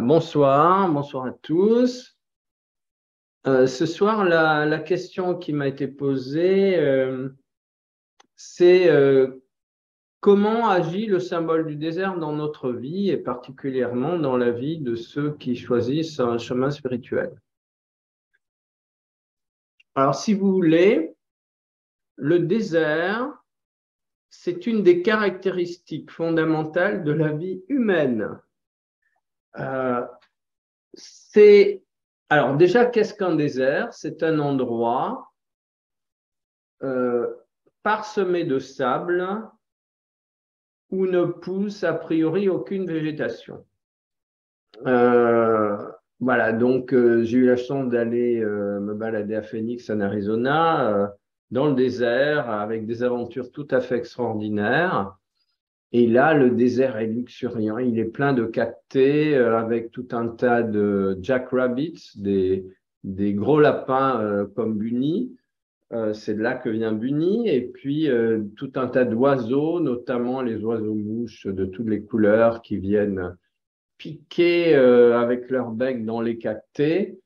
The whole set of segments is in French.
Bonsoir à tous. Ce soir, la question qui m'a été posée, c'est comment agit le symbole du désert dans notre vie et particulièrement dans la vie de ceux qui choisissent un chemin spirituel. Alors, si vous voulez, le désert, c'est une des caractéristiques fondamentales de la vie humaine. Alors déjà, qu'est-ce qu'un désert? C'est un endroit parsemé de sable où ne pousse a priori aucune végétation. Voilà, donc j'ai eu la chance d'aller me balader à Phoenix, en Arizona, dans le désert, avec des aventures tout à fait extraordinaires. Et là, le désert est luxuriant, il est plein de cactés, avec tout un tas de jackrabbits, des gros lapins comme Bunny. C'est de là que vient Bunny, et puis tout un tas d'oiseaux, notamment les oiseaux-mouches de toutes les couleurs qui viennent piquer avec leur bec dans les cactés.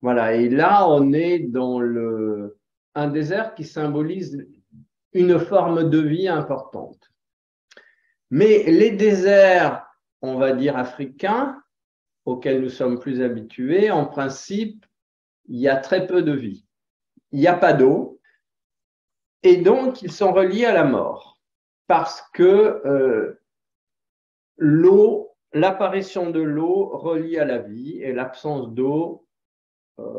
Voilà, et là, on est dans un désert qui symbolise une forme de vie importante. Mais les déserts, on va dire africains, auxquels nous sommes plus habitués, en principe, il y a très peu de vie. Il n'y a pas d'eau, et donc ils sont reliés à la mort, parce que l'apparition de l'eau relie à la vie, et l'absence d'eau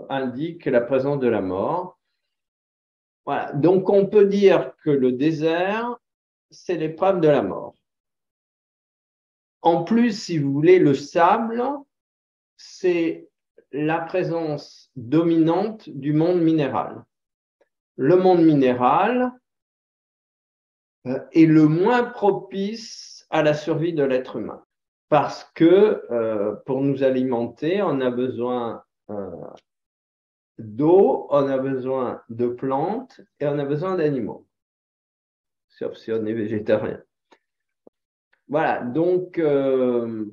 indique la présence de la mort. Voilà. Donc on peut dire que le désert, c'est l'épreuve de la mort. En plus, si vous voulez, le sable, c'est la présence dominante du monde minéral. Le monde minéral est le moins propice à la survie de l'être humain parce que pour nous alimenter, on a besoin d'eau, on a besoin de plantes et on a besoin d'animaux, sauf si on est végétarien. Voilà, donc le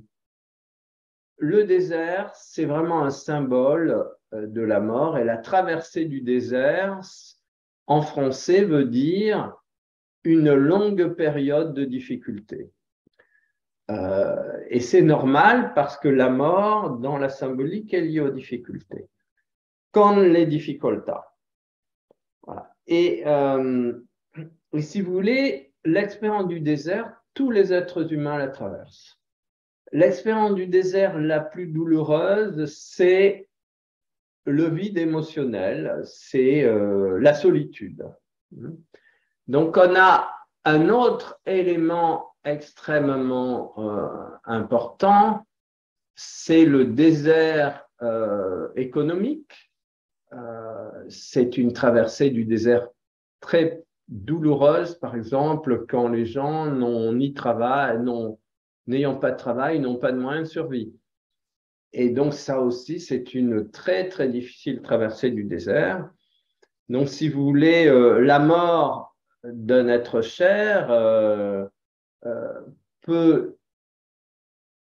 désert, c'est vraiment un symbole de la mort, et la traversée du désert, en français, veut dire une longue période de difficulté. Et c'est normal parce que la mort, dans la symbolique, est liée aux difficultés. Con les difficoltà. Voilà. Et si vous voulez, l'expérience du désert, tous les êtres humains la traversent. L'expérience du désert la plus douloureuse, c'est le vide émotionnel, c'est la solitude. Donc, on a un autre élément extrêmement important, c'est le désert économique. C'est une traversée du désert très douloureuse, par exemple, quand les gens n'ayant pas de travail, n'ont pas de moyens de survie. Et donc, ça aussi, c'est une très, très difficile traversée du désert. Donc, si vous voulez, la mort d'un être cher peut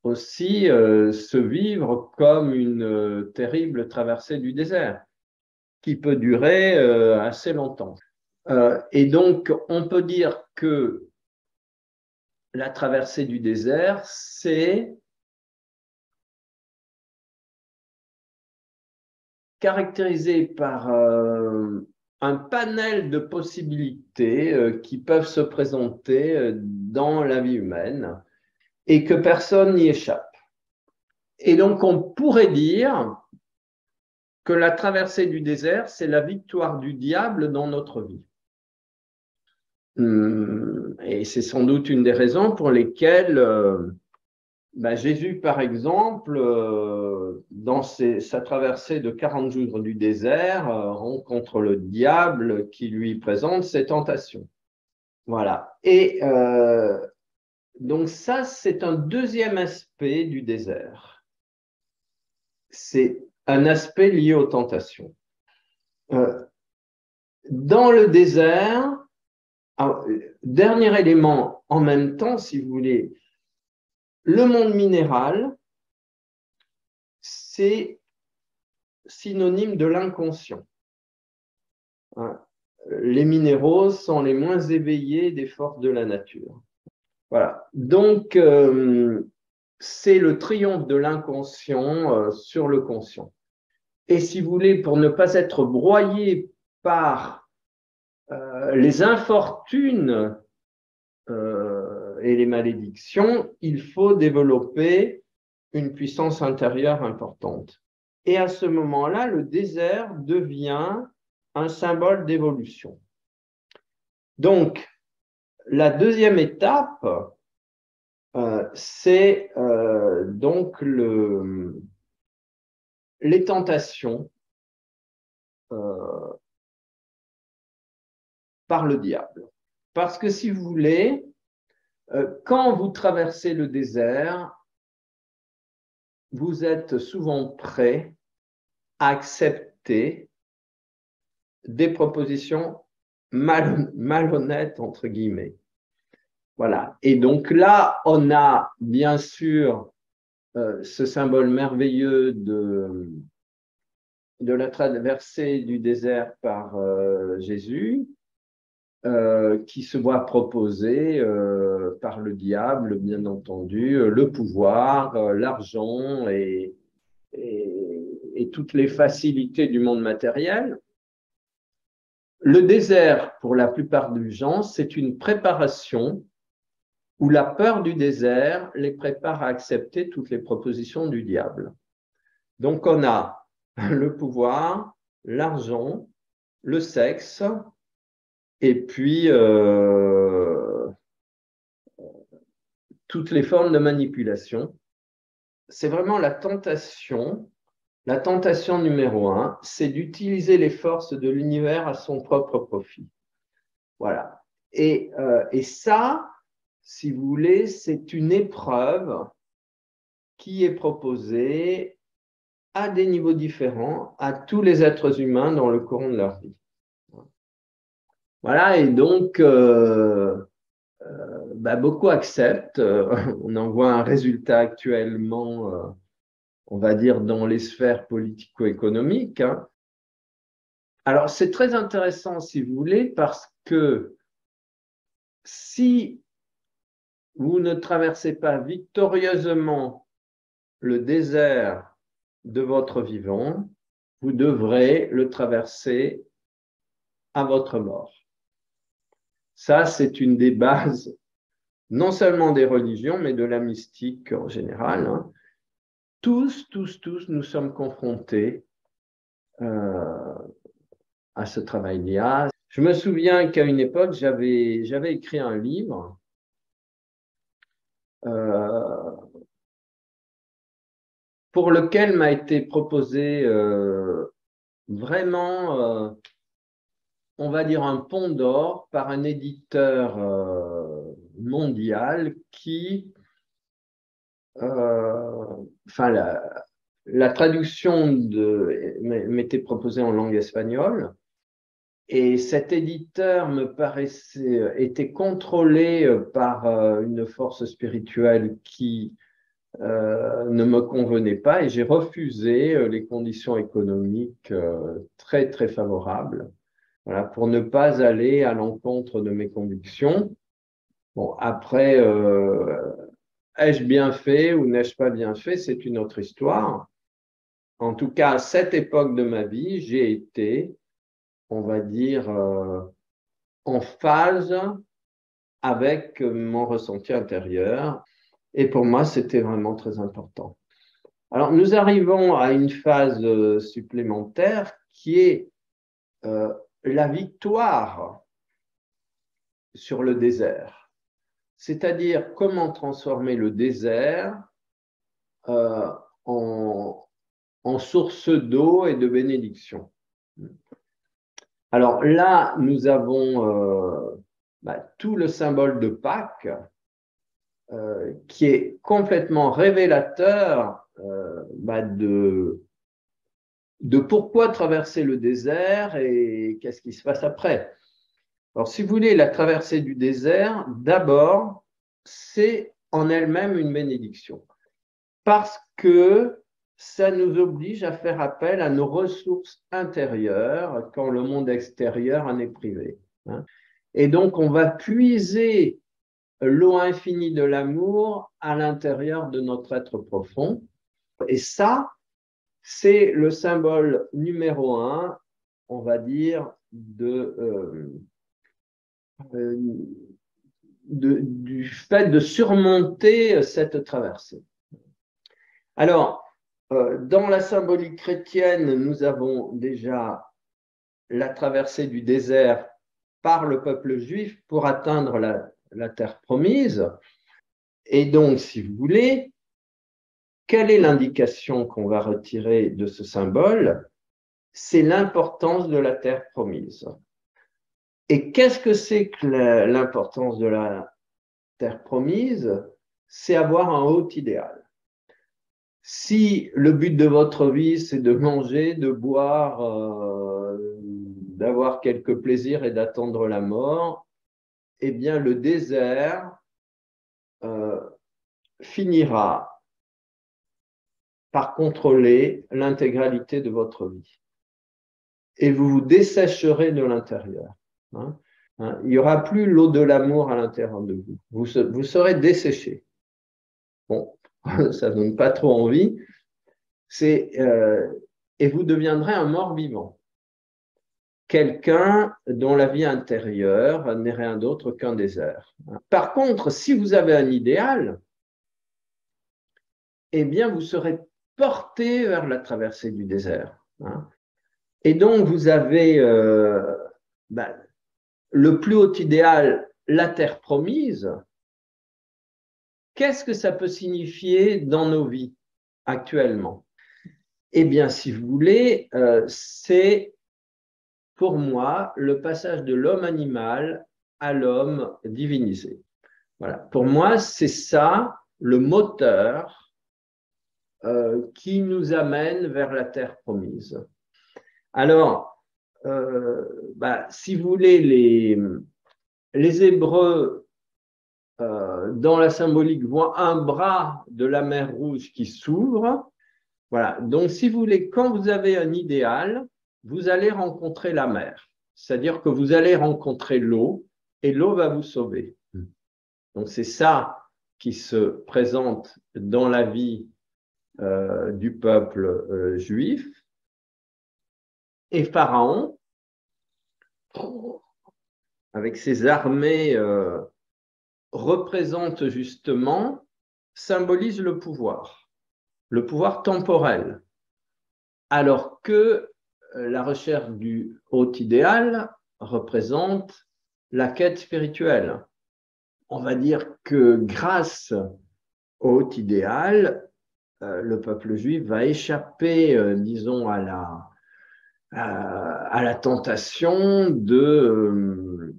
aussi se vivre comme une terrible traversée du désert qui peut durer assez longtemps. Et donc, on peut dire que la traversée du désert, c'est caractérisé par un panel de possibilités qui peuvent se présenter dans la vie humaine et que personne n'y échappe. Et donc, on pourrait dire que la traversée du désert, c'est la victoire du diable dans notre vie. Et c'est sans doute une des raisons pour lesquelles Jésus, par exemple, dans sa traversée de 40 jours du désert, rencontre le diable qui lui présente ses tentations. Voilà. Et donc ça, c'est un deuxième aspect du désert. C'est un aspect lié aux tentations. Dans le désert, dernier élément en même temps, si vous voulez, le monde minéral c'est synonyme de l'inconscient. Hein. Les minéraux sont les moins éveillés des forces de la nature. Voilà. Donc, c'est le triomphe de l'inconscient sur le conscient. Et si vous voulez, pour ne pas être broyé par les infortunes et les malédictions, il faut développer une puissance intérieure importante. Et à ce moment-là, le désert devient un symbole d'évolution. Donc, la deuxième étape, c'est donc les tentations par le diable. Parce que si vous voulez, quand vous traversez le désert, vous êtes souvent prêt à accepter des propositions malhonnêtes, entre guillemets. Voilà. Et donc là, on a bien sûr ce symbole merveilleux de la traversée du désert par Jésus, qui se voit proposer par le diable, bien entendu, le pouvoir, l'argent et toutes les facilités du monde matériel. Le désert, pour la plupart des gens, c'est une préparation où la peur du désert les prépare à accepter toutes les propositions du diable. Donc, on a le pouvoir, l'argent, le sexe, et puis toutes les formes de manipulation. C'est vraiment la tentation numéro 1, c'est d'utiliser les forces de l'univers à son propre profit. Voilà. Et ça, si vous voulez, c'est une épreuve qui est proposée à des niveaux différents à tous les êtres humains dans le courant de leur vie. Voilà, et donc, beaucoup acceptent. On en voit un résultat actuellement, on va dire, dans les sphères politico-économiques. Hein. Alors, c'est très intéressant, si vous voulez, parce que si vous ne traversez pas victorieusement le désert de votre vivant, vous devrez le traverser à votre mort. Ça, c'est une des bases, non seulement des religions, mais de la mystique en général. Hein. Tous, nous sommes confrontés à ce travail-là. Je me souviens qu'à une époque, j'avais écrit un livre pour lequel m'a été proposé vraiment, on va dire, un pont d'or par un éditeur mondial qui, enfin, la traduction m'était proposée en langue espagnole. Et cet éditeur me paraissait, était contrôlé par une force spirituelle qui ne me convenait pas et j'ai refusé les conditions économiques très, très favorables, voilà, pour ne pas aller à l'encontre de mes convictions. Bon, après, ai-je bien fait ou n'ai-je pas bien fait, c'est une autre histoire. En tout cas, à cette époque de ma vie, j'ai été, on va dire, en phase avec mon ressenti intérieur. Et pour moi, c'était vraiment très important. Alors, nous arrivons à une phase supplémentaire qui est la victoire sur le désert. C'est-à-dire comment transformer le désert en source d'eau et de bénédiction. Alors là, nous avons tout le symbole de Pâques qui est complètement révélateur de pourquoi traverser le désert et qu'est-ce qui se passe après. Alors, si vous voulez, la traversée du désert, d'abord, c'est en elle-même une bénédiction. Parce que ça nous oblige à faire appel à nos ressources intérieures quand le monde extérieur en est privé. Hein. Et donc, on va puiser l'eau infinie de l'amour à l'intérieur de notre être profond. Et ça, c'est le symbole numéro un, on va dire, du fait de surmonter cette traversée. Alors, dans la symbolique chrétienne, nous avons déjà la traversée du désert par le peuple juif pour atteindre la terre promise. Et donc, si vous voulez, quelle est l'indication qu'on va retirer de ce symbole? C'est l'importance de la terre promise. Et qu'est-ce que c'est que l'importance de la terre promise? C'est avoir un haut idéal. Si le but de votre vie, c'est de manger, de boire, d'avoir quelques plaisirs et d'attendre la mort, eh bien, le désert finira par contrôler l'intégralité de votre vie. Et vous vous dessécherez de l'intérieur. Hein. Il n'y aura plus l'eau de l'amour à l'intérieur de vous. Vous serez desséché. Bon, ça ne donne pas trop envie. Et vous deviendrez un mort-vivant. Quelqu'un dont la vie intérieure n'est rien d'autre qu'un désert. Par contre, si vous avez un idéal, eh bien, vous serez porté vers la traversée du désert. Et donc, vous avez le plus haut idéal, la terre promise. Qu'est-ce que ça peut signifier dans nos vies actuellement? Eh bien, si vous voulez, c'est pour moi le passage de l'homme animal à l'homme divinisé. Voilà. Pour moi, c'est ça le moteur qui nous amène vers la terre promise. Alors, si vous voulez, les Hébreux, dans la symbolique, voient un bras de la mer Rouge qui s'ouvre. Voilà. Donc, si vous voulez, quand vous avez un idéal, vous allez rencontrer la mer. C'est-à-dire que vous allez rencontrer l'eau et l'eau va vous sauver. Donc, c'est ça qui se présente dans la vie du peuple juif. Et Pharaon, avec ses armées, représente justement, symbolise le pouvoir temporel. Alors que la recherche du haut idéal représente la quête spirituelle. On va dire que grâce au haut idéal, le peuple juif va échapper, disons, à la tentation de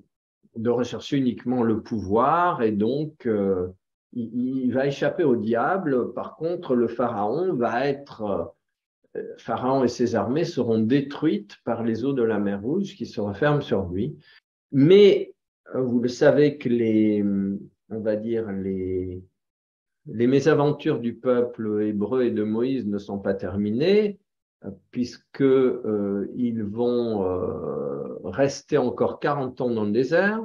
rechercher uniquement le pouvoir et donc il va échapper au diable. Par contre, le pharaon Pharaon et ses armées seront détruites par les eaux de la mer Rouge qui se referment sur lui. Mais vous le savez que on va dire les mésaventures du peuple hébreu et de Moïse ne sont pas terminées, puisqu'ils vont rester encore 40 ans dans le désert,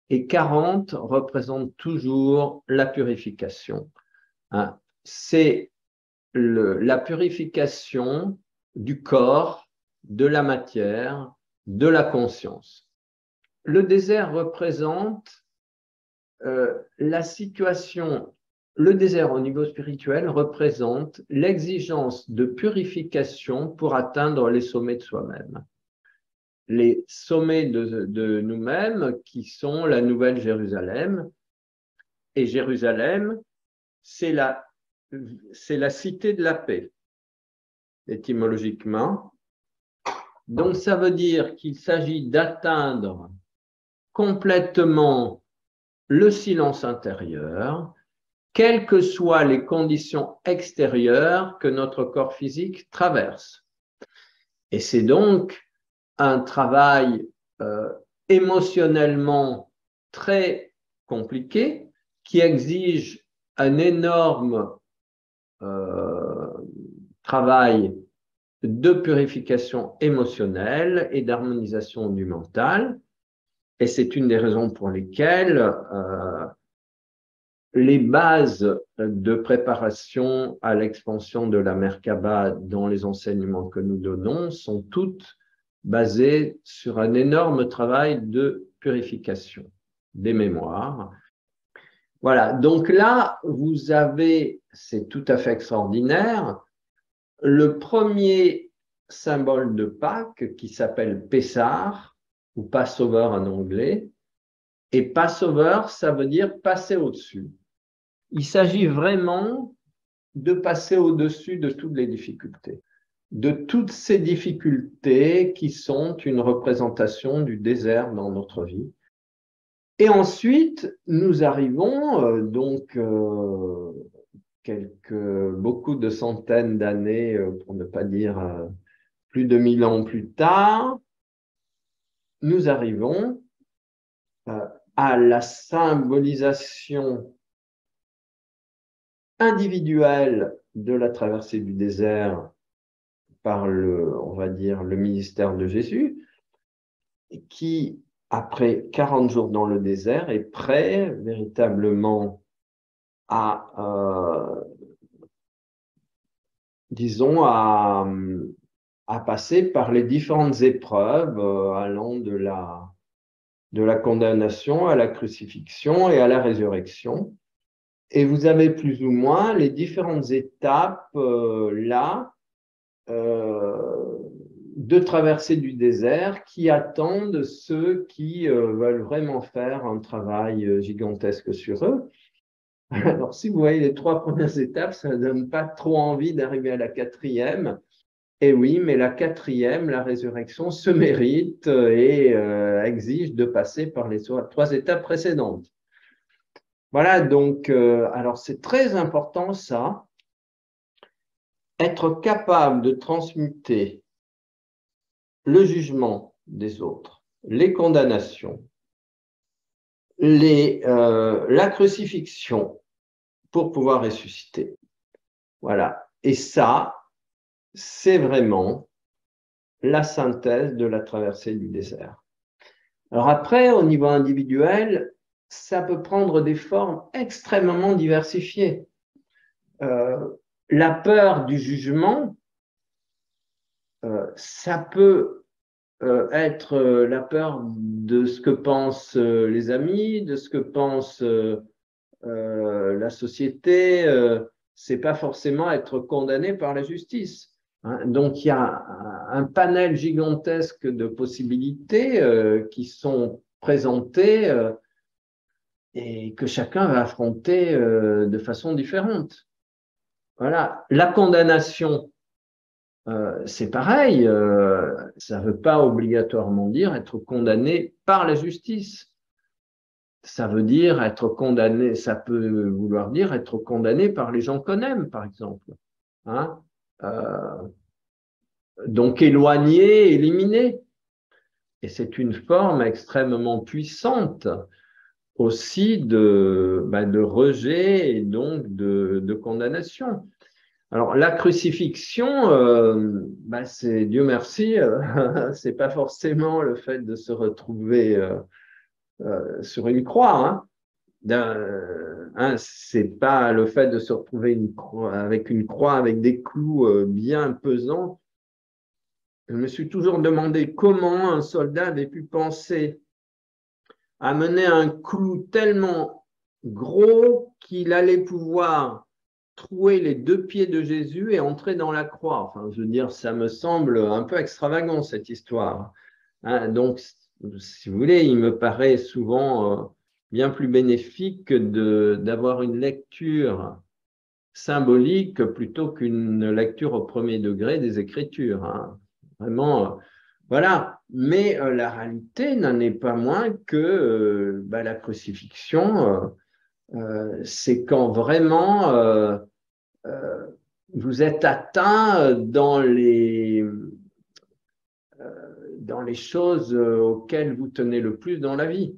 et 40 représentent toujours la purification. C'est la purification du corps, de la matière, de la conscience. Le désert représente la situation. Le désert au niveau spirituel représente l'exigence de purification pour atteindre les sommets de soi-même. Les sommets de nous-mêmes qui sont la Nouvelle Jérusalem. Et Jérusalem, c'est la cité de la paix, étymologiquement. Donc, ça veut dire qu'il s'agit d'atteindre complètement le silence intérieur, quelles que soient les conditions extérieures que notre corps physique traverse. Et c'est donc un travail émotionnellement très compliqué qui exige un énorme travail de purification émotionnelle et d'harmonisation du mental. Et c'est une des raisons pour lesquelles les bases de préparation à l'expansion de la Merkaba dans les enseignements que nous donnons sont toutes basées sur un énorme travail de purification des mémoires. Voilà, donc là, vous avez, c'est tout à fait extraordinaire, le premier symbole de Pâques qui s'appelle Pessah, ou Passover en anglais, et Passover, ça veut dire passer au-dessus. Il s'agit vraiment de passer au-dessus de toutes les difficultés, de toutes ces difficultés qui sont une représentation du désert dans notre vie. Et ensuite, nous arrivons beaucoup de centaines d'années, pour ne pas dire plus de 1000 ans plus tard, nous arrivons à la symbolisation individuelle de la traversée du désert par on va dire, le ministère de Jésus, qui, après 40 jours dans le désert, est prêt véritablement à, disons, à passer par les différentes épreuves allant de la condamnation à la crucifixion et à la résurrection. Et vous avez plus ou moins les différentes étapes là de traversée du désert qui attendent ceux qui veulent vraiment faire un travail gigantesque sur eux. Alors, si vous voyez les 3 premières étapes, ça ne donne pas trop envie d'arriver à la 4e. Et oui, mais la 4e, la résurrection, se mérite et exige de passer par les 3 étapes précédentes. Voilà, donc, alors c'est très important ça, être capable de transmuter le jugement des autres, les condamnations, la crucifixion pour pouvoir ressusciter. Voilà, et ça, c'est vraiment la synthèse de la traversée du désert. Alors après, au niveau individuel, ça peut prendre des formes extrêmement diversifiées. La peur du jugement, ça peut être la peur de ce que pensent les amis, de ce que pense la société. C'est pas forcément être condamné par la justice. Hein. Donc il y a un panel gigantesque de possibilités qui sont présentées et que chacun va affronter de façon différente. Voilà, la condamnation, c'est pareil, ça ne veut pas obligatoirement dire être condamné par la justice. Ça veut dire être condamné, ça peut vouloir dire être condamné par les gens qu'on aime, par exemple. Hein? Donc éloigné, éliminé. Et c'est une forme extrêmement puissante aussi de rejet et donc de condamnation. Alors, la crucifixion, c'est Dieu merci, c'est pas forcément le fait de se retrouver sur une croix. C'est pas le fait de se retrouver avec une croix avec des clous bien pesants. Je me suis toujours demandé comment un soldat avait pu penser à mener un clou tellement gros qu'il allait pouvoir trouer les 2 pieds de Jésus et entrer dans la croix. Enfin, je veux dire, ça me semble un peu extravagant, cette histoire. Hein, donc, si vous voulez, il me paraît souvent bien plus bénéfique d'avoir une lecture symbolique plutôt qu'une lecture au premier degré des Écritures. Hein. Vraiment, voilà. Mais la réalité n'en est pas moins que la crucifixion, c'est quand vraiment vous êtes atteint dans les choses auxquelles vous tenez le plus dans la vie.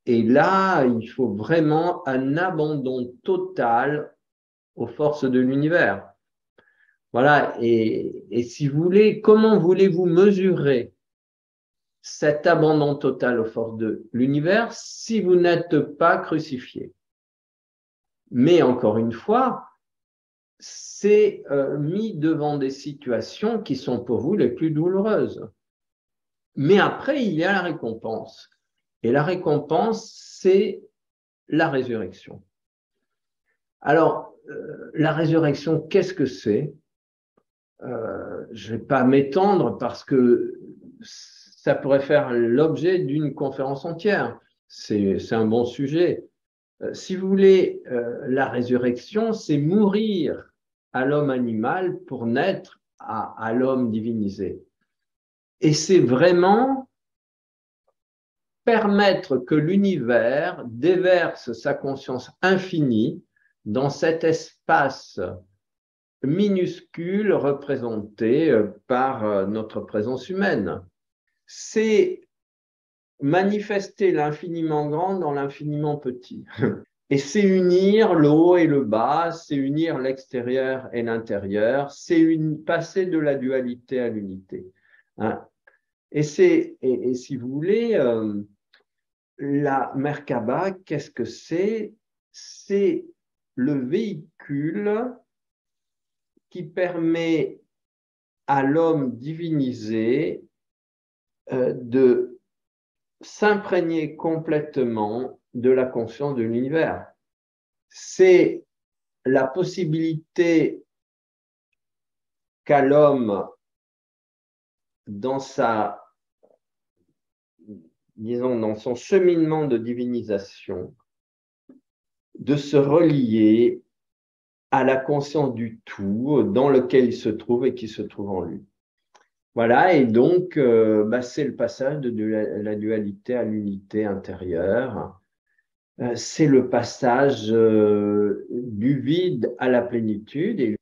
Et là, il faut vraiment un abandon total aux forces de l'univers. Voilà, et si vous voulez, comment voulez-vous mesurer cet abandon total aux forces de l'univers si vous n'êtes pas crucifié? Mais encore une fois, c'est mis devant des situations qui sont pour vous les plus douloureuses. Mais après, il y a la récompense. Et la récompense, c'est la résurrection. Alors, la résurrection, qu'est-ce que c'est? Je ne vais pas m'étendre parce que ça pourrait faire l'objet d'une conférence entière. C'est un bon sujet. Si vous voulez, la résurrection, c'est mourir à l'homme animal pour naître à l'homme divinisé. Et c'est vraiment permettre que l'univers déverse sa conscience infinie dans cet espace minuscule représenté par notre présence humaine. C'est manifester l'infiniment grand dans l'infiniment petit. Et c'est unir le haut et le bas, c'est unir l'extérieur et l'intérieur, c'est passer de la dualité à l'unité. Hein. Et si vous voulez, la Merkaba, qu'est-ce que c'est? C'est le véhicule qui permet à l'homme divinisé de s'imprégner complètement de la conscience de l'univers. C'est la possibilité qu'a l'homme dans dans son cheminement de divinisation, de se relier à la conscience du tout dans lequel il se trouve et qui se trouve en lui. Voilà, et donc c'est le passage de la dualité à l'unité intérieure. C'est le passage du vide à la plénitude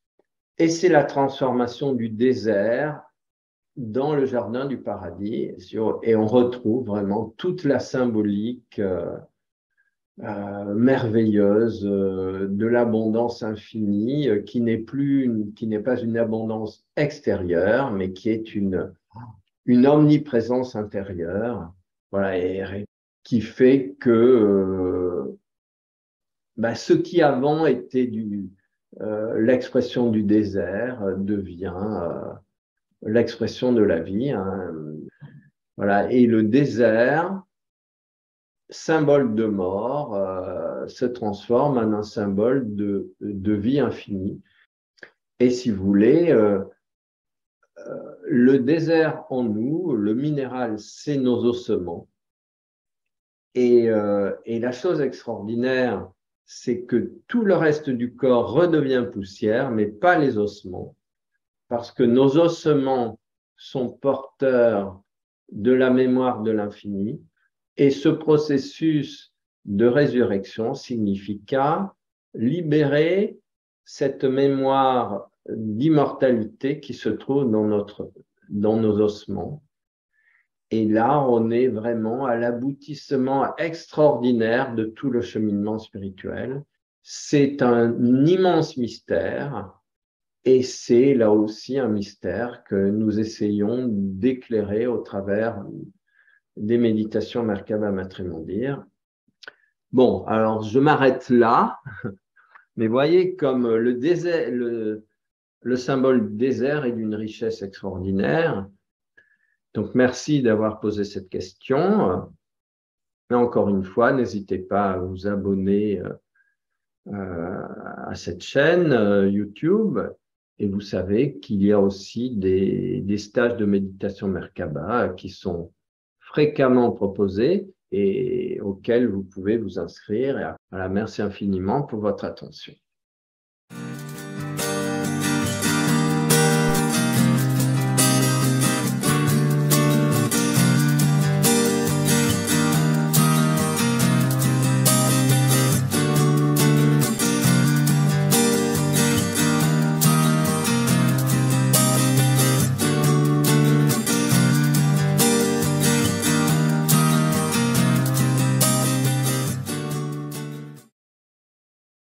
et c'est la transformation du désert dans le jardin du paradis. Et on retrouve vraiment toute la symbolique merveilleuse de l'abondance infinie qui n'est pas une abondance extérieure, mais qui est une omniprésence intérieure, voilà, et qui fait que ce qui avant était l'expression du désert devient l'expression de la vie. Hein. Voilà, et le désert, symbole de mort, se transforme en un symbole de vie infinie. Et si vous voulez, le désert en nous, le minéral, c'est nos ossements. Et la chose extraordinaire, c'est que tout le reste du corps redevient poussière, mais pas les ossements, parce que nos ossements sont porteurs de la mémoire de l'infini. Et ce processus de résurrection significa libérer cette mémoire d'immortalité qui se trouve dans nos ossements. Et là, on est vraiment à l'aboutissement extraordinaire de tout le cheminement spirituel. C'est un immense mystère et c'est là aussi un mystère que nous essayons d'éclairer au travers des méditations Merkaba Matrimondir. Bon, alors je m'arrête là, mais voyez comme le désert, le symbole désert est d'une richesse extraordinaire. Donc, merci d'avoir posé cette question. Mais encore une fois, n'hésitez pas à vous abonner à cette chaîne YouTube. Et vous savez qu'il y a aussi des stages de méditation Merkaba qui sont fréquemment proposés et auxquels vous pouvez vous inscrire. Et voilà, merci infiniment pour votre attention.